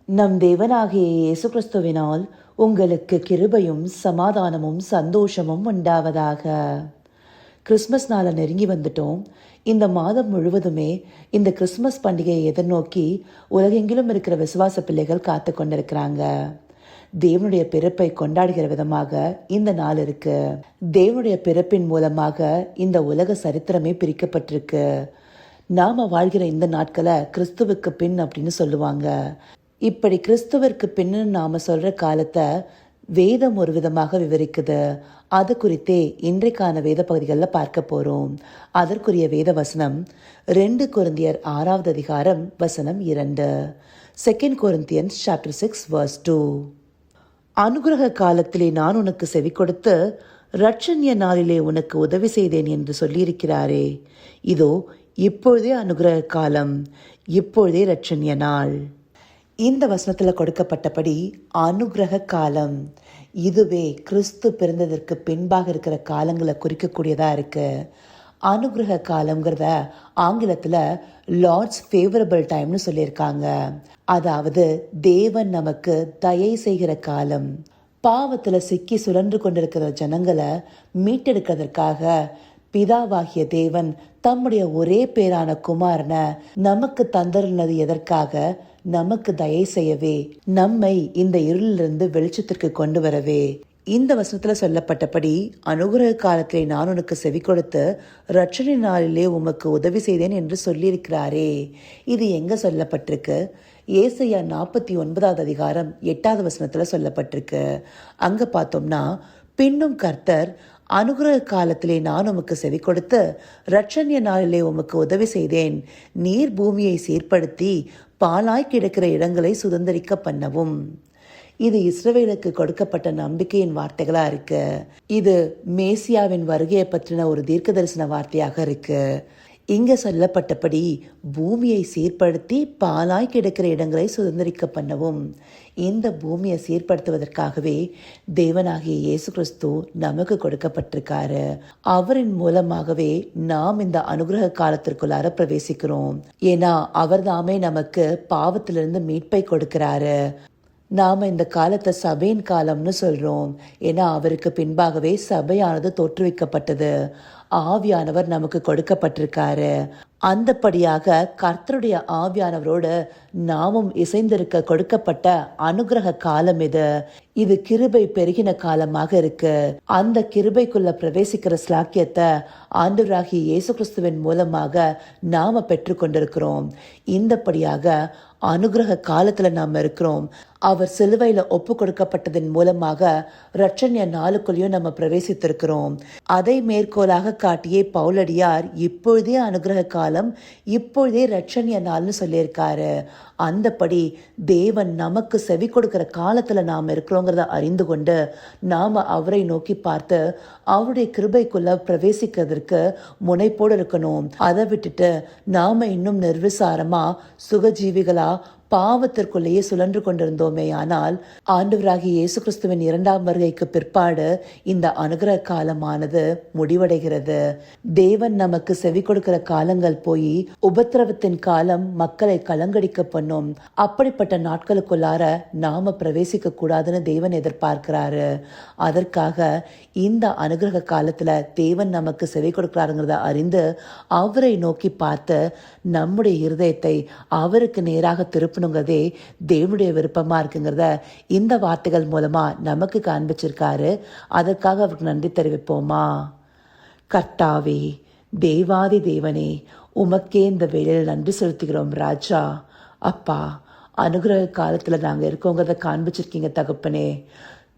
நம் தேவனாகிய இயேசு கிறிஸ்துவினால் உங்களுக்கு கிருபையும் சமாதானமும் சந்தோஷமும் உண்டாவதாக. கிறிஸ்மஸ் நாளை நெருங்கி வந்துட்டோம். இந்த மாதம் முழுவதுமே இந்த கிறிஸ்மஸ் பண்டிகையை எதிர்நோக்கி உலகெங்கிலும் இருக்கிற விசுவாச பிள்ளைகள் காத்து கொண்டிருக்கிறாங்க. தேவனுடைய பிறப்பை கொண்டாடுகிற விதமாக இந்த நாள் இருக்கு. தேவனுடைய பிறப்பின் மூலமாக இந்த உலக சரித்திரமே பிரிக்கப்பட்டிருக்கு. நாம வாழ்கிற இந்த நாட்களை கிறிஸ்துவுக்கு பின் அப்படின்னு சொல்லுவாங்க. இப்படி கிறிஸ்துவிற்கு பின்னு நாம சொல்ற காலத்தை வேதம் ஒரு விதமாக விவரிக்குது. அது குறித்தே இன்றைக்கான வேத பகுதிகளில் பார்க்க போறோம். அதற்குரிய வேத வசனம் 2 கொரிந்தியர் 6வது அதிகாரம் வசனம் 2. 2 Corinthians chapter 6 verse 2. அனுகிரக காலத்திலே நான் உனக்கு செவி கொடுத்து இரட்சண்ய நாளிலே உனக்கு உதவி செய்தேன் என்று சொல்லியிருக்கிறாரே. இதோ இப்பொழுதே அனுகிரக காலம், இப்பொழுதே இரட்சண்ய நாள். இந்த வசனத்தில் கொடுக்கப்பட்டபடி அனுகிரக காலம் இதுவே கிறிஸ்து பிறந்ததற்கு பின்பாக இருக்கிற காலங்களை குறிக்கக்கூடியதா இருக்கு. அனுகிரக காலம்ங்கிறத ஆங்கிலத்தில் லார்ட்ஸ் ஃபேவரபிள் டைம்னு சொல்லியிருக்காங்க. அதாவது தேவன் நமக்கு தயை செய்கிற காலம். பாவத்துல சிக்கி சுழன்று கொண்டிருக்கிற ஜனங்களை மீட்டெடுக்கிறதற்காக பிதாவாகிய தேவன் தம்முடைய ஒரே பேரான குமாரனை நமக்கு தந்தருனது எதற்காக? நமக்கு தயை செய்யவே, நம்மை இந்த இருளிலிருந்து வெளிச்சத்திற்கு கொண்டு வரவே. இந்த வசனத்துல சொல்லப்பட்டபடி அனுகிரக காலத்திலே நான் உனக்கு செவி கொடுத்து இரட்சணை நாளிலே உமக்கு உதவி செய்தேன் என்று சொல்லியிருக்கிறாரே. இது எங்க சொல்லப்பட்டிருக்கு? ஏசாயா 49வது அதிகாரம் 8வது வசனத்துல சொல்லப்பட்டிருக்கு. அங்க பார்த்தோம்னா, பின்னும் கர்த்தர் அனுகிரக காலத்திலே நான் உமக்கு செவி கொடுத்து இரட்சண்ய நாளிலே உமக்கு உதவி செய்தேன். நீர் பூமியை சீர்படுத்தி பாலாய் கிடக்கிற இடங்களை சுதந்திரிக்க பண்ணவும். இது இஸ்ரவேலுக்கு கொடுக்கப்பட்ட நம்பிக்கையின் வார்த்தைகளா இருக்கு. இது மேசியாவின் வருகையை பற்றின ஒரு தீர்க்க தரிசன வார்த்தையாக இருக்கு. இங்க சொல்லப்பட்டபடி பூமியை சீர்படுத்தி பாலாய் கிடக்கிற இடங்களை சுதந்திரிக்க பண்ணவும். இந்த பூமியை சீர்படுத்துவதற்காகவே தேவனாகிய இயேசு கிறிஸ்து நமக்கு கொடுக்கப்பட்டிருக்காரு. அவரின் மூலமாகவே நாம் இந்த அனுகிரக காலத்திற்குள்ளார பிரவேசிக்கிறோம். ஏன்னா அவர் தாமே நமக்கு பாவத்திலிருந்து மீட்பை கொடுக்கிறாரு. நாம இந்த காலத்தை சபையின் காலம்னு சொல்றோம். ஏன்னா அவருக்கு பின்பாகவே சபையானது தோற்றுவிக்கப்பட்டது. ஆவியானவர் நமக்கு கொடுக்கப்பட்டிருக்காரு. அந்தபடியாக கர்த்தருடைய ஆவியானவரோடு நாமும் இசைந்திருக்க கொடுக்கப்பட்ட அனுகிரக காலம் இது கிருபை பெருகின காலமாக இருக்கு. அந்த கிருபைக்குள்ள பிரவேசிக்கிற ஸ்லாக்கியத்தை ஆண்டவராகிய இயேசு கிறிஸ்துவின் மூலமாக நாம பெற்றுக்கொண்டிருக்கிறோம். இந்தபடியாக அனுகிரக காலத்துல நாம இருக்கிறோம். அவர் சிலுவையில ஒப்பு கொடுக்கப்பட்டதன் மூலமாக இரட்சண்ய நாளுக்குள்ளேயும் நம்ம பிரவேசித்திருக்கிறோம். அதை மேற்கோளாக காட்டியே பவுலடியார் இப்பொழுதே அனுகிரக காலம், இப்பொழுதே இரட்சண்ய நாள்னு சொல்லியிருக்காரு. அந்தபடி தேவன் நமக்கு செவி கொடுக்கிற காலத்துல நாம் இருக்கிறோங்கிறத அறிந்து கொண்டு நாம அவரை நோக்கி பார்த்து அவருடைய கிருபைக்குள்ள பிரவேசிக்கிறதுக்கு முனைப்போடு இருக்கணும். அதை விட்டுட்டு நாம இன்னும் நிர்விசாரமா சுகஜீவிகளா பாவத்திற்குள்ளேயே சுழன்று கொண்டிருந்தோமே ஆனால் ஆண்டவராகிய இயேசு கிறிஸ்துவின் 2ஆம் வருகைக்கு பிற்பாடு இந்த அனுகிரக காலமானது முடிவடைகிறது. தேவன் நமக்கு செவி கொடுக்கிற காலங்கள் போய் உபத்திரவத்தின் காலம் மக்களை கலங்கடிக்க பண்ணும். அப்படிப்பட்ட நாட்களுக்குள்ளார நாம பிரவேசிக்க கூடாதுன்னு தேவன் எதிர்பார்க்கிறாரு. அதற்காக இந்த அனுகிரக காலத்துல தேவன் நமக்கு செவி கொடுக்கிறாருங்கிறத அறிந்து அவரை நோக்கி பார்த்து நம்முடைய இருதயத்தை அவருக்கு நேராக திருப்பணுங்கிறதே தேவனுடைய விருப்பமா இருக்குங்கிறத இந்த வார்த்தைகள் மூலமா நமக்கு காண்பிச்சிருக்காரு. அதற்காக அவருக்கு நன்றி தெரிவிப்போமா? கர்த்தாவே, தேவாதி தேவனே, உமக்கே இந்த வேளையில் நன்றி செலுத்துகிறோம் ராஜா. அப்பா, அனுகிரக காலத்துல நாங்க இருக்கோங்கிறத காண்பிச்சிருக்கீங்க தகப்பனே.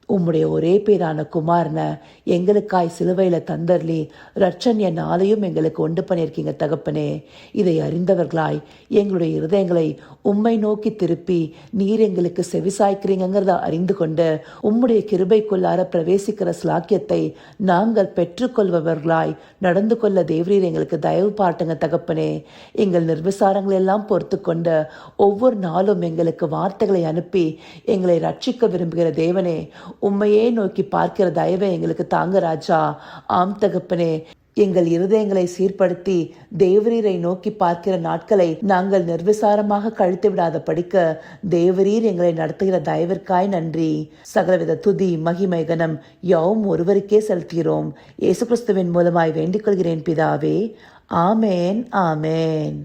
உம்முடைய ஒரே பேரான குமாரனை எங்களுக்காய் சிலுவையில தந்தர்லி இரட்சண்ய நாளையும் எங்களுக்கு உண்டு பண்ணியிருக்கீங்க தகப்பனே. இதை அறிந்தவர்களாய் எங்களுடைய இருதயங்களை உம்மை நோக்கி திருப்பி நீர் எங்களுக்கு செவிசாய்க்கிறீங்கிறத அறிந்து கொண்டு உம்முடைய கிருபைக்குள்ளார பிரவேசிக்கிற ஸ்லாக்கியத்தை நாங்கள் பெற்றுக்கொள்பவர்களாய் நடந்து கொள்ள தேவரீர் எங்களுக்கு தயவு பாட்டுங்க தகப்பனே. எங்கள் நிர்விசாரங்களை எல்லாம் பொறுத்து கொண்டு ஒவ்வொரு நாளும் எங்களுக்கு வார்த்தைகளை அனுப்பி எங்களை ரட்சிக்க விரும்புகிற தேவனே, உம்மையே நோக்கி பார்க்கிற தயவை எங்களுக்கு தாங்க ராஜா. ஆம் தகப்பனே, எங்கள் இருதயங்களை சீர்படுத்தி தேவரீரை நோக்கி பார்க்கிற நாட்களை நாங்கள் நிர்விசாரமாக கழித்து விடாத படிக்க தேவரீர் எங்களை நடத்துகிற தயவிற்காய் நன்றி. சகலவித துதி மகிமை கனம் யாவும் ஒருவருக்கே செலுத்துகிறோம். இயேசு கிறிஸ்துவின் மூலமாய் வேண்டிக் கொள்கிறேன் பிதாவே. ஆமேன், ஆமேன்.